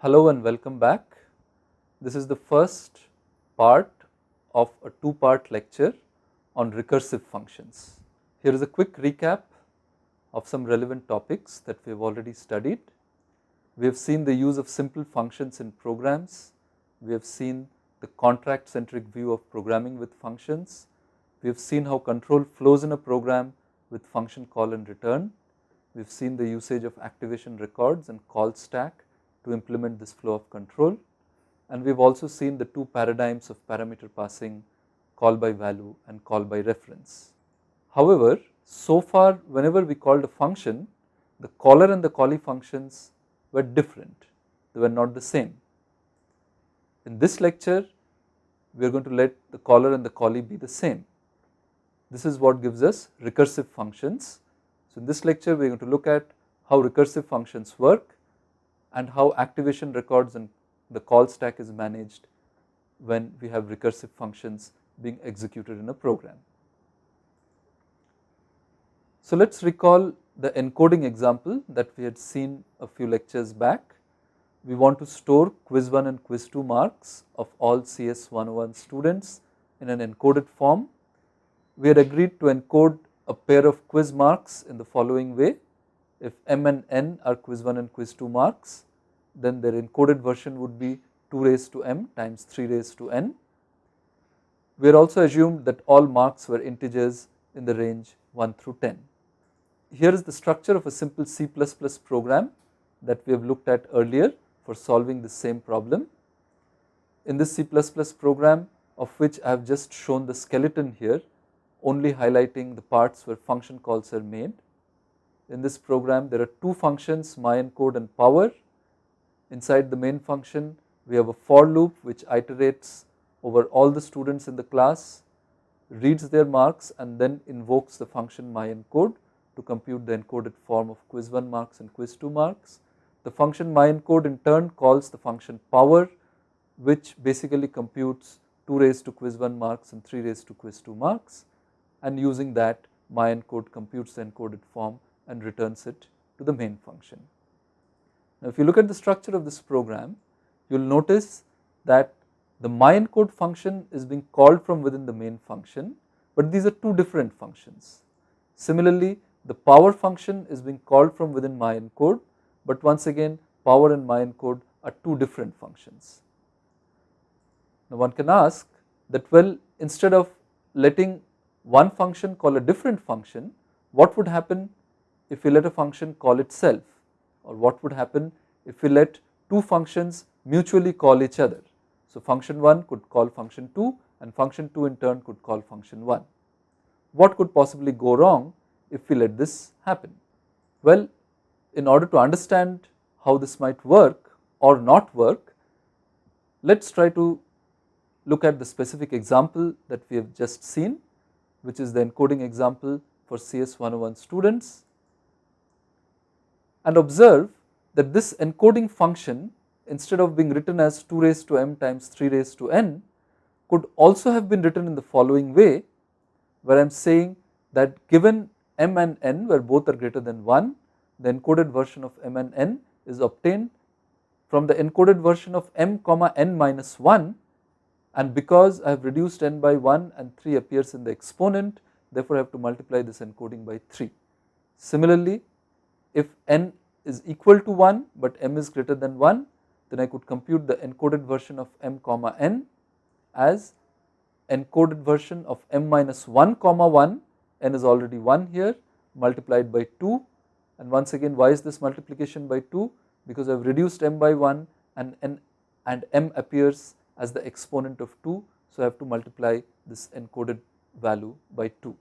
Hello and welcome back. This is the first part of a two-part lecture on recursive functions. Here is a quick recap of some relevant topics that we have already studied. We have seen the use of simple functions in programs. We have seen the contract-centric view of programming with functions. We have seen how control flows in a program with function call and return. We have seen the usage of activation records and call stack to implement this flow of control, and we have also seen the two paradigms of parameter passing, call by value and call by reference. However, so far whenever we called a function, the caller and the callee functions were different, they were not the same. In this lecture we are going to let the caller and the callee be the same. This is what gives us recursive functions. So in this lecture we are going to look at how recursive functions work and how activation records and the call stack is managed when we have recursive functions being executed in a program. So let us recall the encoding example that we had seen a few lectures back. We want to store quiz 1 and quiz 2 marks of all CS 101 students in an encoded form. We had agreed to encode a pair of quiz marks in the following way. If m and n are quiz 1 and quiz 2 marks, then their encoded version would be 2 raised to m times 3 raised to n. We had also assumed that all marks were integers in the range 1 through 10. Here is the structure of a simple C++ program that we have looked at earlier for solving the same problem. In this C++ program, of which I have just shown the skeleton here, only highlighting the parts where function calls are made. In this program there are two functions, myencode and power. Inside the main function we have a for loop which iterates over all the students in the class, reads their marks and then invokes the function myencode to compute the encoded form of quiz 1 marks and quiz 2 marks. The function myencode in turn calls the function power, which basically computes 2 raised to quiz 1 marks and 3 raised to quiz 2 marks, and using that myencode computes the encoded form and returns it to the main function. Now if you look at the structure of this program, you will notice that the myencode function is being called from within the main function, but these are two different functions. Similarly, the power function is being called from within myencode, but once again power and myencode are two different functions. Now one can ask that, well, instead of letting one function call a different function, what would happen if we let a function call itself, or what would happen if we let two functions mutually call each other? So function 1 could call function 2 and function 2 in turn could call function 1. What could possibly go wrong if we let this happen? Well, in order to understand how this might work or not work, let us try to look at the specific example that we have just seen, which is the encoding example for CS 101 students, and observe that this encoding function, instead of being written as 2 raised to m times 3 raised to n, could also have been written in the following way, where I am saying that given m and n where both are greater than 1, the encoded version of m and n is obtained from the encoded version of m comma n minus 1, and because I have reduced n by 1 and 3 appears in the exponent, therefore I have to multiply this encoding by 3. Similarly, if n is equal to 1 but m is greater than 1, then I could compute the encoded version of m comma n as encoded version of m minus 1 comma 1, n is already 1 here, multiplied by 2, and once again why is this multiplication by 2? Because I have reduced m by 1 and m appears as the exponent of 2, so I have to multiply this encoded value by 2.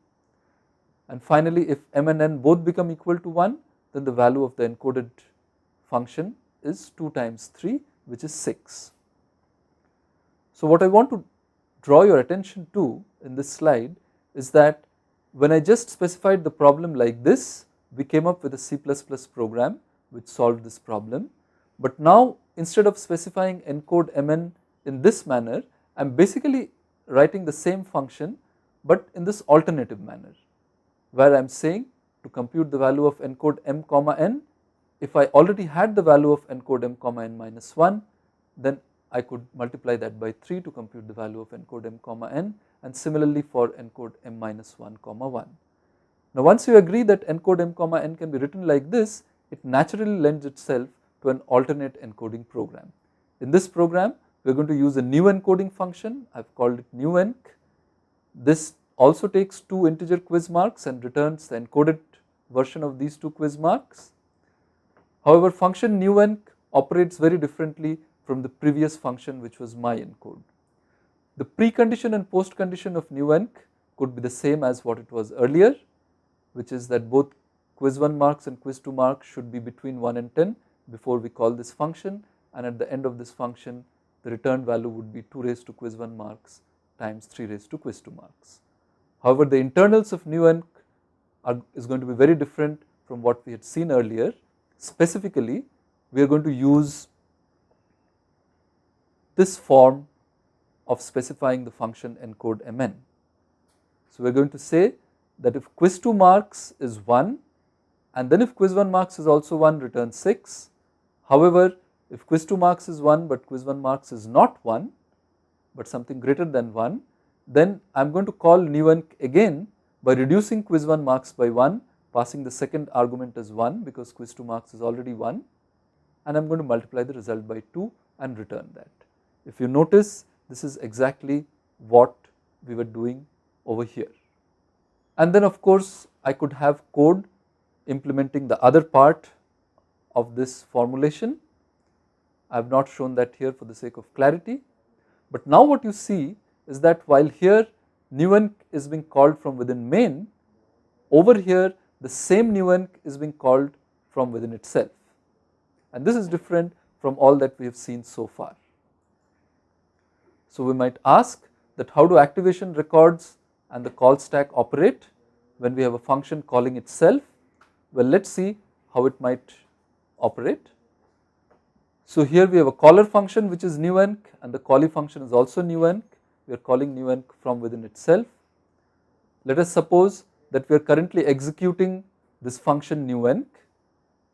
And finally, if m and n both become equal to 1, then the value of the encoded function is 2 times 3, which is 6. So what I want to draw your attention to in this slide is that when I just specified the problem like this, we came up with a C++ program which solved this problem, but now instead of specifying encode mn in this manner, I am basically writing the same function but in this alternative manner, where I am saying to compute the value of encode m comma n, if I already had the value of encode m comma n minus 1, then I could multiply that by 3 to compute the value of encode m comma n, and similarly for encode m minus 1 comma 1. Now once you agree that encode m comma n can be written like this, it naturally lends itself to an alternate encoding program. In this program we are going to use a new encoding function. I have called it newenc. This also takes 2 integer quiz marks and returns the encoded version of these 2 quiz marks. However, function newenc operates very differently from the previous function, which was myencode. The precondition and postcondition of newenc could be the same as what it was earlier, which is that both quiz 1 marks and quiz 2 marks should be between 1 and 10 before we call this function, and at the end of this function the return value would be 2 raised to quiz 1 marks times 3 raised to quiz 2 marks. However, the internals of newenc is going to be very different from what we had seen earlier. Specifically, we are going to use this form of specifying the function encode mn. So we are going to say that if quiz 2 marks is 1, and then if quiz 1 marks is also 1, return 6. However, if quiz 2 marks is 1 but quiz 1 marks is not 1 but something greater than 1, then I am going to call newenc again by reducing quiz 1 marks by 1, passing the second argument as 1 because quiz 2 marks is already 1, and I am going to multiply the result by 2 and return that. If you notice, this is exactly what we were doing over here. And then of course I could have code implementing the other part of this formulation. I have not shown that here for the sake of clarity, but now what you see is that while here newenc is being called from within main, over here the same newenc is being called from within itself, and this is different from all that we have seen so far. So we might ask that how do activation records and the call stack operate when we have a function calling itself? Well, let us see how it might operate. So here we have a caller function which is newenc, and the callee function is also newenc. We are calling newenc from within itself. Let us suppose that we are currently executing this function newenc.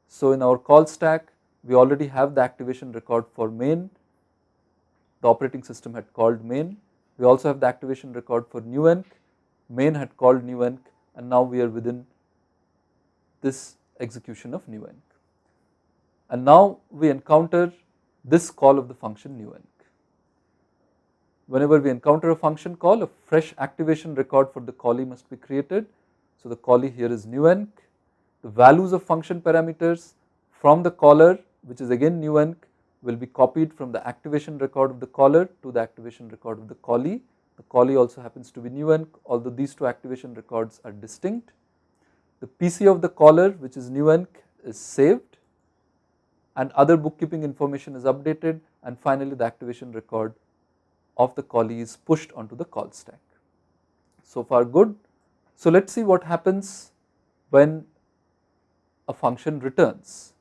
So in our call stack we already have the activation record for main. The operating system had called main. We also have the activation record for newenc. Main had called newenc, and now we are within this execution of newenc. And now we encounter this call of the function newenc. Whenever we encounter a function call, a fresh activation record for the callee must be created. So the callee here is newenc. The values of function parameters from the caller, which is again newenc, will be copied from the activation record of the caller to the activation record of the callee. The callee also happens to be newenc, although these two activation records are distinct. The PC of the caller, which is newenc, is saved, and other bookkeeping information is updated, and finally the activation record of the callee is pushed onto the call stack. So far good. So let us see what happens when a function returns.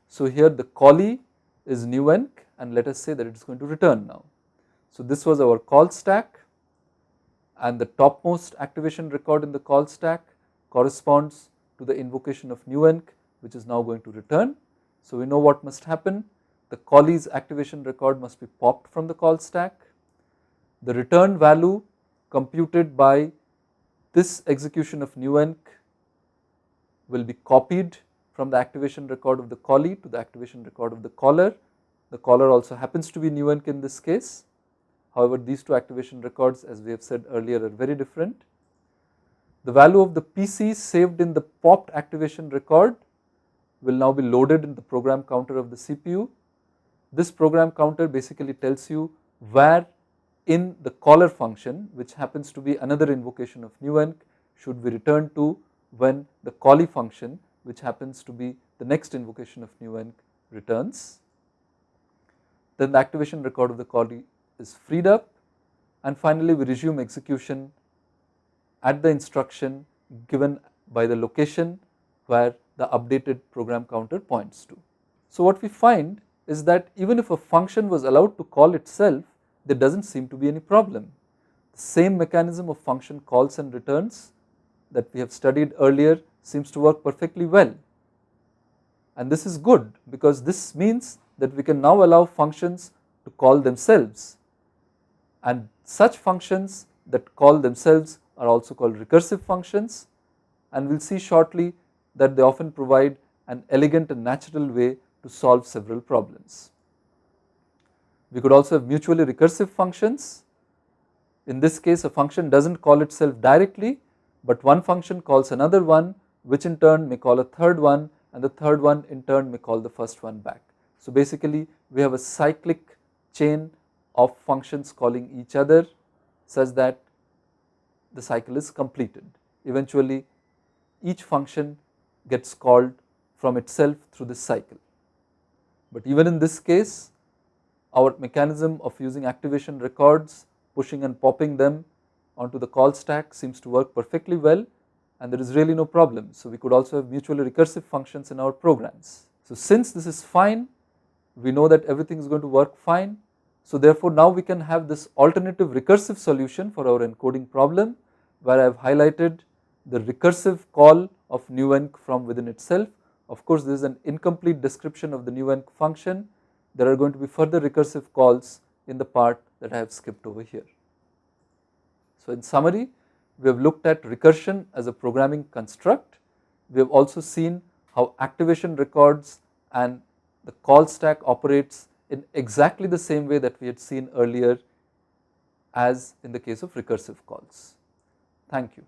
So here the callee is newenc, and let us say that it is going to return now. So this was our call stack, and the topmost activation record in the call stack corresponds to the invocation of newenc, which is now going to return. So we know what must happen. The callee's activation record must be popped from the call stack. The return value computed by this execution of newenc will be copied from the activation record of the callee to the activation record of the caller. The caller also happens to be newenc in this case. However, these two activation records, as we have said earlier, are very different. The value of the PC saved in the popped activation record will now be loaded in the program counter of the CPU. This program counter basically tells you where in the caller function, which happens to be another invocation of newenc, should be returned to when the callee function, which happens to be the next invocation of newenc, returns. Then the activation record of the callee is freed up, and finally we resume execution at the instruction given by the location where the updated program counter points to. So what we find is that even if a function was allowed to call itself, there does not seem to be any problem. The same mechanism of function calls and returns that we have studied earlier seems to work perfectly well. and this is good because this means that we can now allow functions to call themselves, and such functions that call themselves are also called recursive functions, and we will see shortly that they often provide an elegant and natural way to solve several problems. We could also have mutually recursive functions. In this case, a function does not call itself directly, but one function calls another one, which in turn may call a third one, and the third one in turn may call the first one back. So basically we have a cyclic chain of functions calling each other such that the cycle is completed. Eventually each function gets called from itself through this cycle. But even in this case, our mechanism of using activation records, pushing and popping them onto the call stack seems to work perfectly well, and there is really no problem. So we could also have mutually recursive functions in our programs. So since this is fine, we know that everything is going to work fine. So therefore now we can have this alternative recursive solution for our encoding problem, where I have highlighted the recursive call of nuenc from within itself. Of course, this is an incomplete description of the nuenc function. There are going to be further recursive calls in the part that I have skipped over here. So in summary, we have looked at recursion as a programming construct. We have also seen how activation records and the call stack operates in exactly the same way that we had seen earlier as in the case of recursive calls. Thank you.